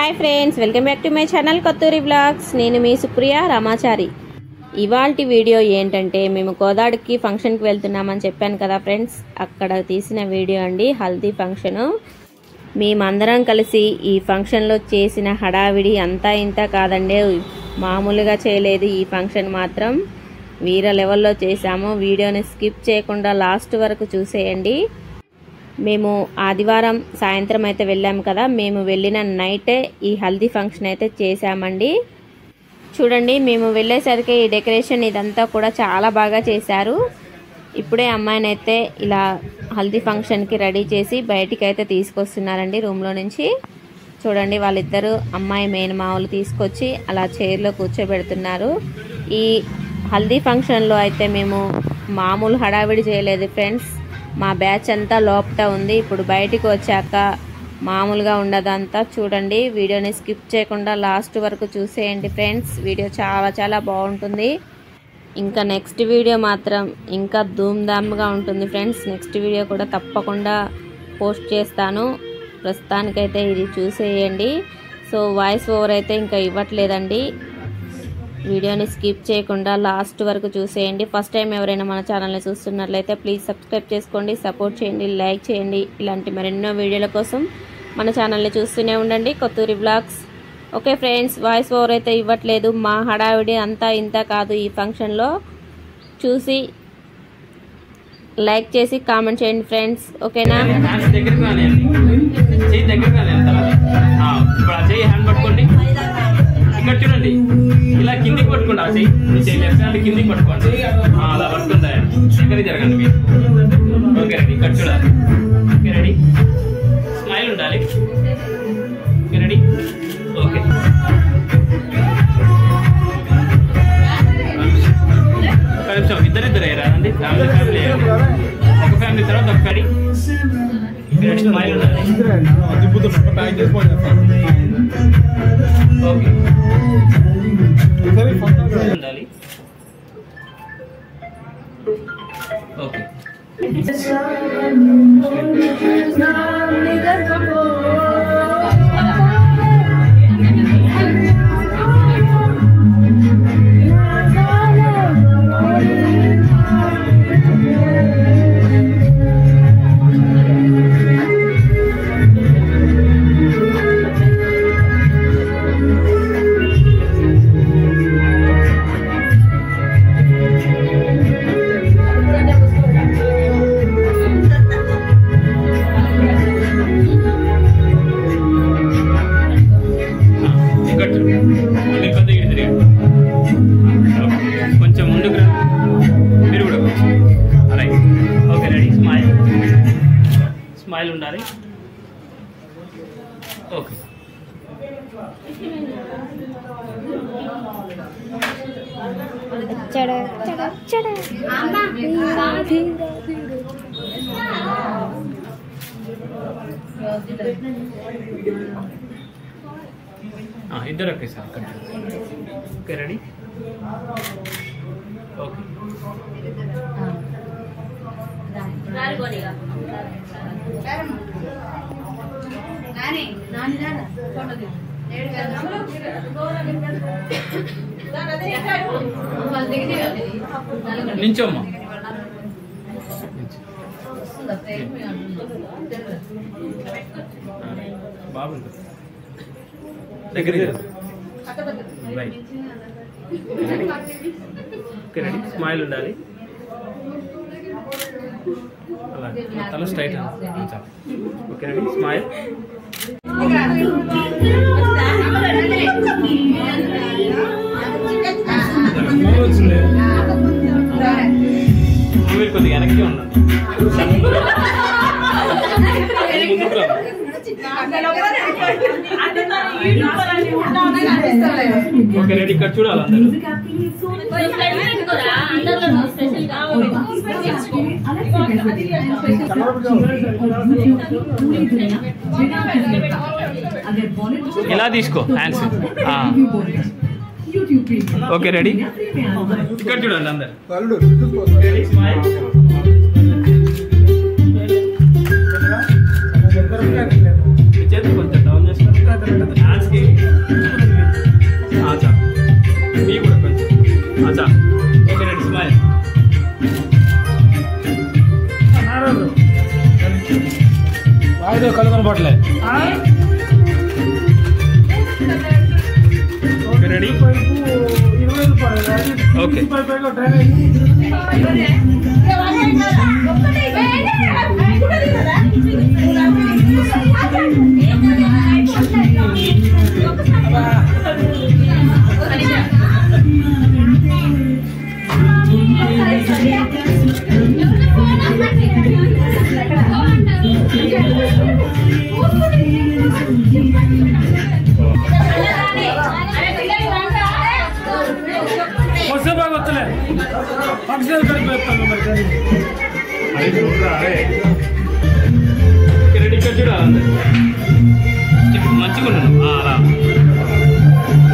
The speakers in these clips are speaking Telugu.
Hi friends welcome back to my channel Kotturi vlogs. నేను మీ సుప్రియ రామాచారి। ఇవాల్టి వీడియో ఏంటంటే మేము కోదాడికి ఫంక్షన్ కి వెళ్తున్నామని చెప్పాను కదా ఫ్రెండ్స్, అక్కడ తీసిన వీడియో అండి। హల్దీ ఫంక్షన్ మేమందరం కలిసి ఈ ఫంక్షన్ లో చేసిన హడావిడి అంతా ఇంత కాదండి, మామూలుగా చేయలేదు। ఈ ఫంక్షన్ మాత్రం వీర లెవెల్లో చేశాము। వీడియోని స్కిప్ చేయకుండా లాస్ట్ వరకు చూసేయండి। మేము ఆదివారం సాయంత్రం అయితే వెళ్ళాము కదా, మేము వెళ్ళిన నైటే ఈ హల్దీ ఫంక్షన్ అయితే చేశామండి। చూడండి, మేము వెళ్ళేసరికి ఈ డెకరేషన్ ఇదంతా కూడా చాలా బాగా చేశారు। ఇప్పుడే అమ్మాయిని అయితే ఇలా హల్దీ ఫంక్షన్కి రెడీ చేసి బయటికి అయితే తీసుకొస్తున్నారండి రూమ్లో నుంచి। చూడండి, వాళ్ళిద్దరూ అమ్మాయి మేనమామలు తీసుకొచ్చి అలా చైర్లో కూర్చోబెడుతున్నారు। ఈ హల్దీ ఫంక్షన్లో అయితే మేము మామూలు హడావిడి చేయలేదు ఫ్రెండ్స్, మా బ్యాచ్ అంతా లోపట ఉంది। ఇప్పుడు బయటికి వచ్చాక మామూలుగా ఉండదంతా। చూడండి, వీడియోని స్కిప్ చేయకుండా లాస్ట్ వరకు చూసేయండి ఫ్రెండ్స్, వీడియో చాలా చాలా బాగుంటుంది। ఇంకా నెక్స్ట్ వీడియో మాత్రం ఇంకా ధూమ్ధామ్గా ఉంటుంది ఫ్రెండ్స్। నెక్స్ట్ వీడియో కూడా తప్పకుండా పోస్ట్ చేస్తాను, ప్రస్తుతానికైతే ఇది చూసేయండి। సో వాయిస్ ఓవర్ అయితే ఇంకా ఇవ్వట్లేదండి, వీడియోని స్కిప్ చేయకుండా లాస్ట్ వరకు చూసేయండి। ఫస్ట్ టైం ఎవరైనా మన ఛానల్ని చూస్తున్నట్లయితే ప్లీజ్ సబ్స్క్రైబ్ చేసుకోండి, సపోర్ట్ చేయండి, లైక్ చేయండి। ఇలాంటి మరెన్నో వీడియోల కోసం మన ఛానల్ని చూస్తూనే ఉండండి, Kothuri vlogs. Okay friends, voice over అయితే ఇవ్వట్లేదు, మా హడావిడి అంతా ఇంత కాదు। ఈ ఫంక్షన్లో చూసి లైక్ చేసి కామెంట్ చేయండి ఫ్రెండ్స్, ఓకేనా? ఇక్కడ చూడండి, ఇలా కిందికి పట్టుకోండి, ఆ చెయ్యి లెఫ్ట్ హ్యాండ్ కిందికి పట్టుకోండి, అలా పట్టుకుంటా దగ్గరికి జరగండి మీరు। ఓకే రెడీ, ఇక్కడ చూడాలి। ఓకే రెడీ, స్మైల్ ఉండాలి। ఓకే రెడీ, ఓకే ఒక నిమిషం, ఇద్దరిద్దరు అయ్యారండి, ఫ్యామిలీ ఫ్యామిలీ ఒక ఫ్యామిలీ తర్వాత ఒక రెడీ। స్మైల్ ఉండాలి। ఓకే ఉండాలి। ఓకే కొంచెం ముందుకు రా, మీరు కూడా right. Okay ready, smile smile ఉండాలి। ఓకే ఇద్దరు okay sir, okay ready, okay నించోమ్మా, బాగుంది దగ్గర రైట్। ఓకే రెడీ, స్మైల్ ఉండాలి, అలా తల స్ట్రైట్ చాలు। ఓకే రెడీ, స్మైల్ మీరు కొద్దిగా వెనక్కి ఉండండి, ముందుకు రా। ఓకే రెడీ, ఇక్కడ చూడాలి అందరూ। ఇలా తీసుకో హ్యాండ్స్, ఓకే రెడీ, ఇక్కడ చూడండి అందరు। స్మైల్ చేతి కొంచెం డౌన్ చేస్తారు, హ్యాండ్స్కి రావట్లే. రెడీ? ఓకే. రెడీ చూడాలి మంచిగా ఉన్నాను అలా.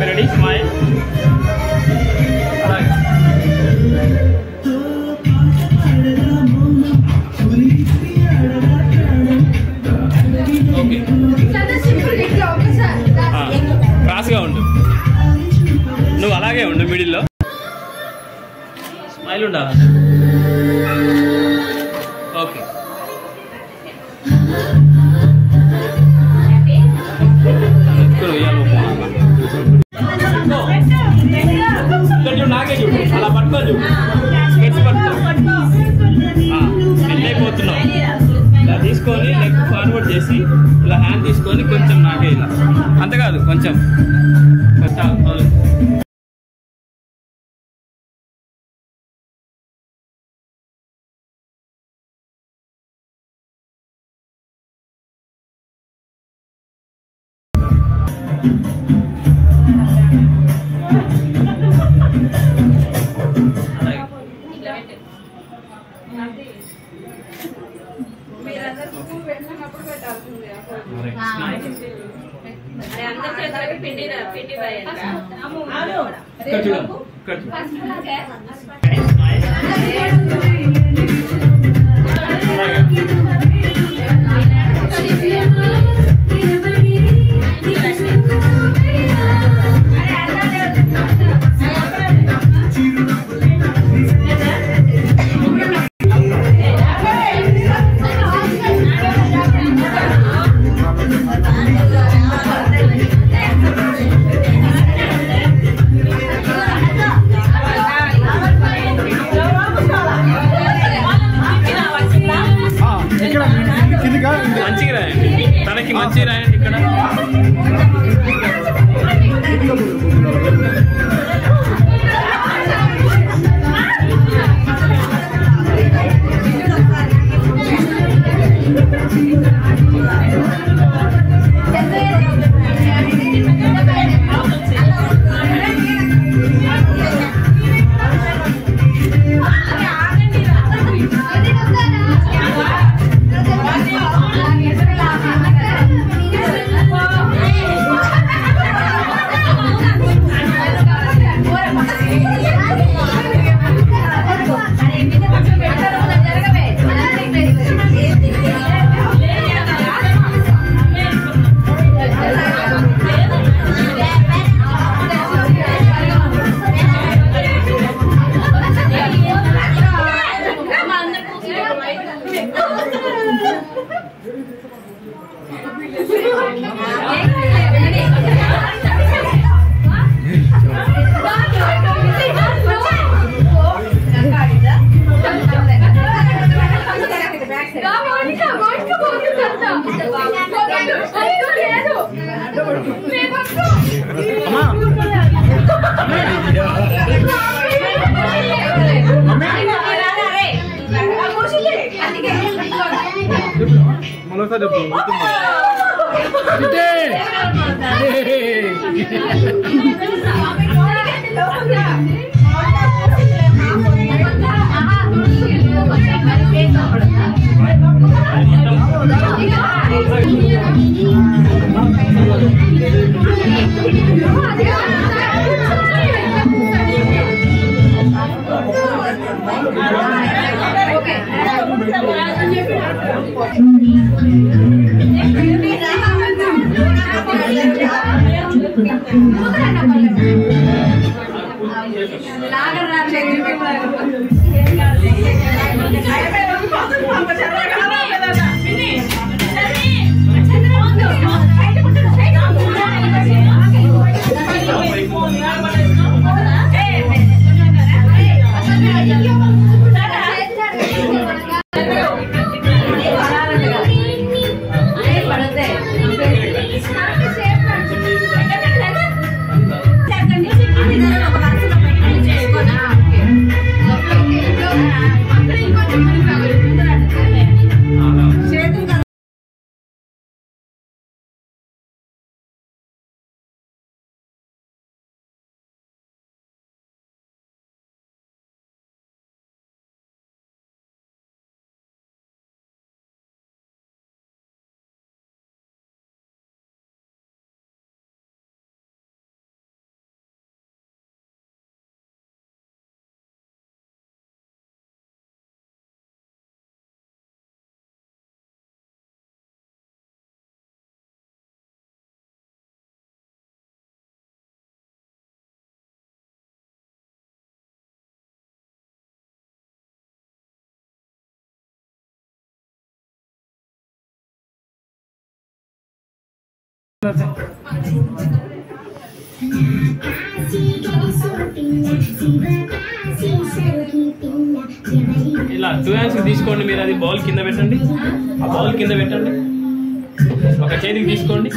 Ready smile. క్రాస్గా ఉండు, నువ్వు అలాగే ఉండు మిడిల్లో. స్మైల్ ఉండాలి. ఓకే. నాకే చూడు, అలా పట్టుకో చూడు, స్కెచ్ పట్టుకో. వెళ్ళైపోతున్నావు. ఇలా తీసుకొని లెగ్ ఫార్వర్డ్ చేసి ఇలా హ్యాండ్ తీసుకొని కొంచెం నాకే ఇలా, అంతేకాదు కొంచెం మంచిగా రాయండి, తనకి మంచిగా రాయండి. ఇక్కడ Chalo ఇలా 2 hands తీసుకోండి మీరు. అది బౌల్ కింద పెట్టండి. ఆ బౌల్ కింద పెట్టండి. ఒక చేతికి తీసుకోండి.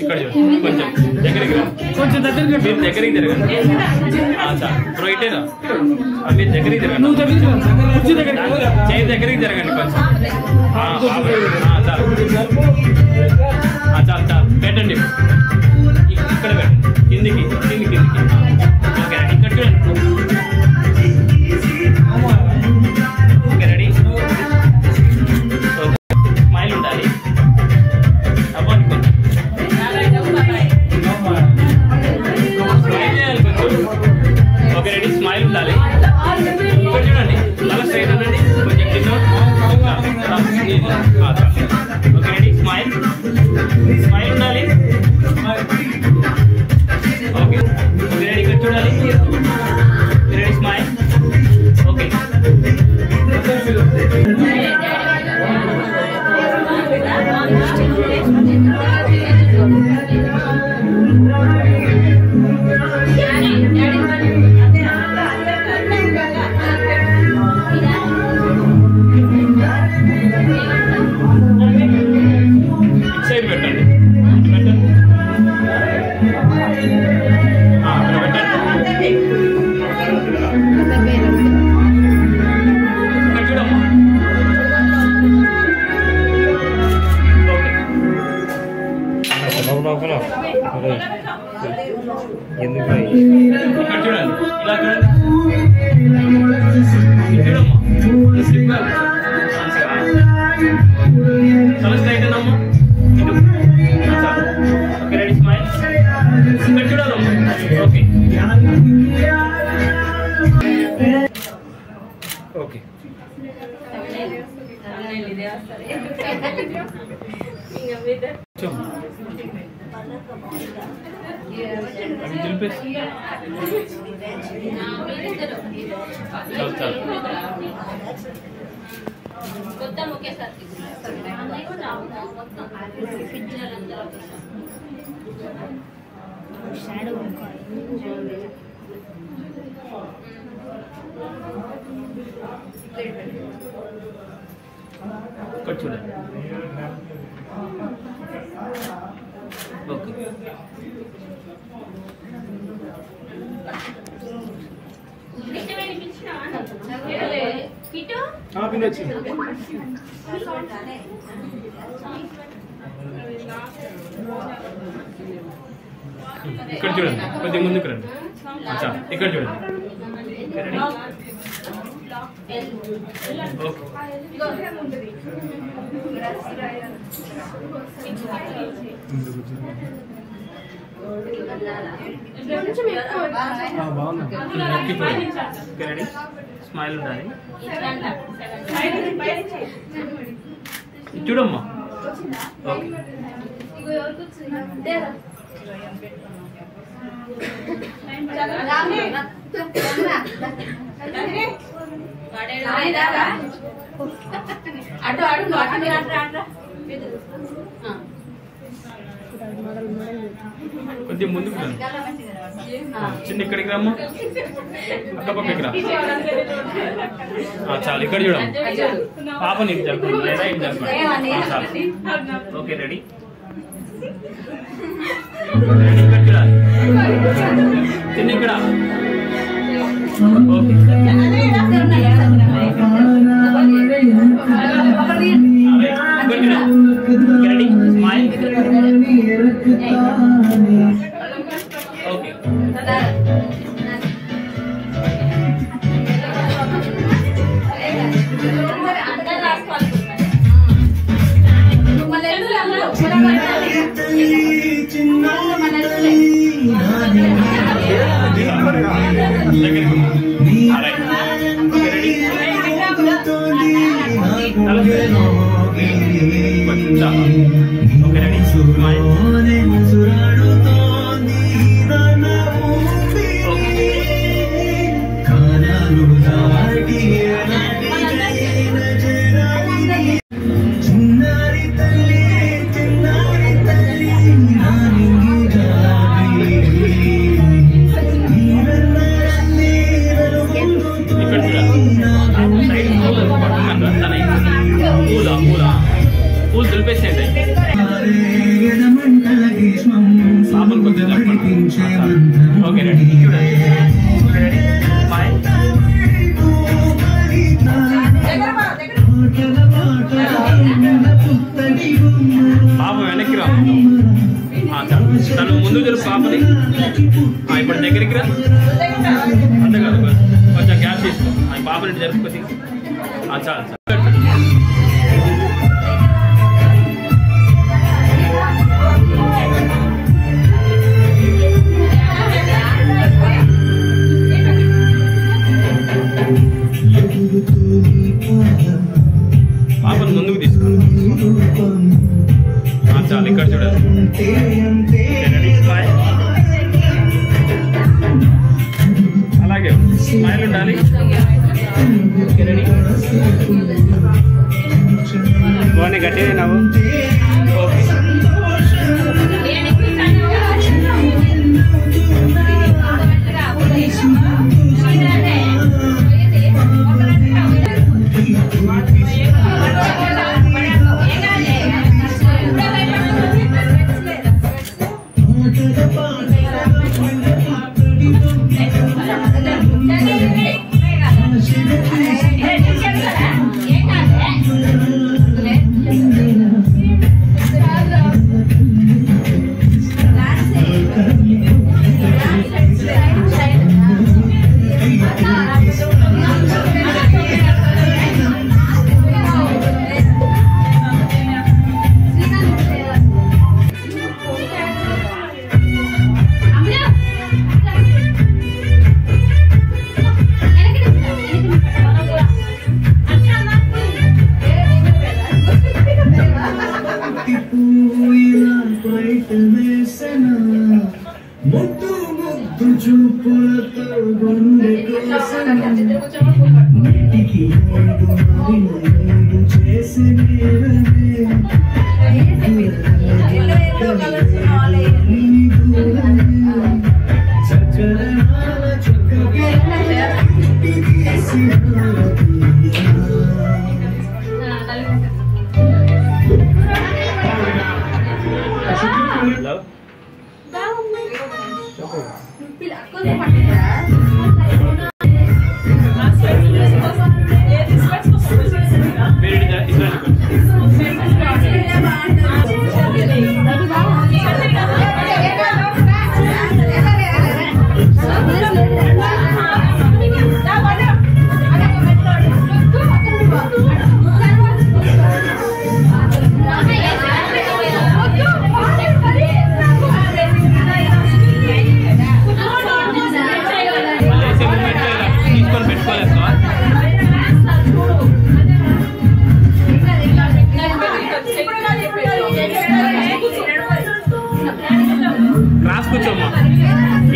ఇక్కడ చూడండి. కొంచెం దగ్గరికి రా. కొంచెం దగ్గరికి మీరు దగ్గరికి తిరగండి. బ్రో ఇటేరా. మీరు దగ్గరికి తిరగండి. చేతి దగ్గరికి తిరగండి కొంచెం. చాలు చాలు పెట్టండి. ఇక్కడ పెట్టండి. కిందికి కిందికి కిందికి. Okay ready. ఇక్కడ చూడండి. Okay ready. స్మైల్ ఉండాలి. అవ్వండి కొంచెం స్మైల్ చేయాలి కొంచెం. Okay ready. స్మైల్ ఉండాలి. ఇక్కడ చూడండి. తల స్ట్రైట్ ఉండండి. కొంచెం కింద. Okay ready. స్మైల్ స్మైల్ ఉండాలి. Okay okay ready. ఇక్కడ చూడాలి. రెడీ. స్మైల్. ఓకే సైడ్ పెట్టండి. పెట్టండి. చూడమ్మా. ఇక్కడ చూడండి. ఇలా చూడండి. చూడమ్మా. చాలా స్ట్రైట్ అమ్మా. Okay ready. స్మైల్. ఇక్కడ చూడాలమ్మా. ఓకే ఓకే అవి తెలిపేసి చాలు చాలు. ఇక్కడ చూడండి. ఓకే ఇక్కడ చూడండి. కొద్దిగా ముందుకు రండి. ఇక్కడ చూడండి. స్మైల్ ఉండాలి. చూడమ్మా. ఓకే కొద్దిగా ముందుకు రండి. చిన్న ఇక్కడికి రమ్మా. అక్కపక్కకి రా. చాలు. ఇక్కడ చూడమ్మా. పాప నీకు జరుపుకుంది లేదా ఇది జరుపుకుంది. చాలు. Okay ready. ఇక్కడ చూడాలి. చిన్న ఇక్కడ. Okay ready. Smile. Okay okay ready. Smile. Okay ready చూడండి. Ready smile. పాప వెనక్కి రా. తను ముందు తెలుసు పాపని. ఇప్పుడు దగ్గరికి రా. అంతే కాదు కొంచెం గ్యాప్ తీసుకో. పాపని జరుపుకోసి చాలు. పాపను ముందుకు తీసుకో. చాలు ఇక్కడ చూడాలి. అలాగే స్మైల్ ఉండాలి. బాగున్నాయి గట్టిగా నవ్వు. ఓకే క్రాస్ కూర్చోమ్మా.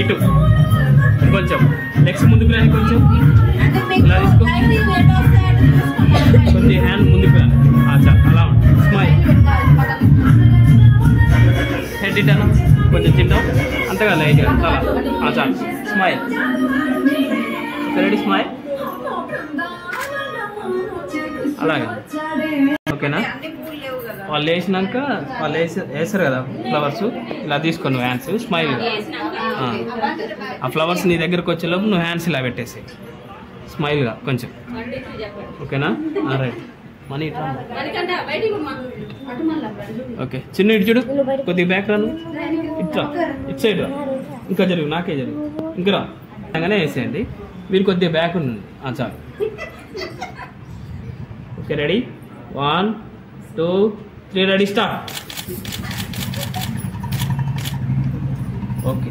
ఇటు కొంచెం నెక్స్ట్ ముందుకు రాని. కొంచెం ఇలా తీసుకో. కొంచెం హ్యాండ్ ముందుకు రాని. చాలు అలా స్మైల్. హెడ్ ఇటాను కొంచెం తింటాం అంతగా లైట్గా అలా చాలు స్మైల్. Ready smile. అలాగే ఓకేనా. వాళ్ళు వేసినాక వాళ్ళు వేస్తారు కదా ఫ్లవర్స్, ఇలా తీసుకో నువ్వు హ్యాండ్స్ స్మైల్. ఆ ఫ్లవర్స్ నీ దగ్గరకు వచ్చేలోపు నువ్వు హ్యాండ్స్ ఇలా పెట్టేసి స్మైల్గా కొంచెం. ఓకేనా. రైట్ మనీ ఇట్లా. ఓకే చిన్న ఇటు చూడు. కొద్దిగా బ్యాక్ రాను. ఇట్లా ఇటు సైడ్ రా. ఇంకా జరుగు. నాకే జరుగు. ఇంకా రా. అలాగానే వేసేయండి. మీరు కొద్దిగా బ్యాక్ ఉండండి. చాలు. Okay ready 1 2 3 ready start. Okay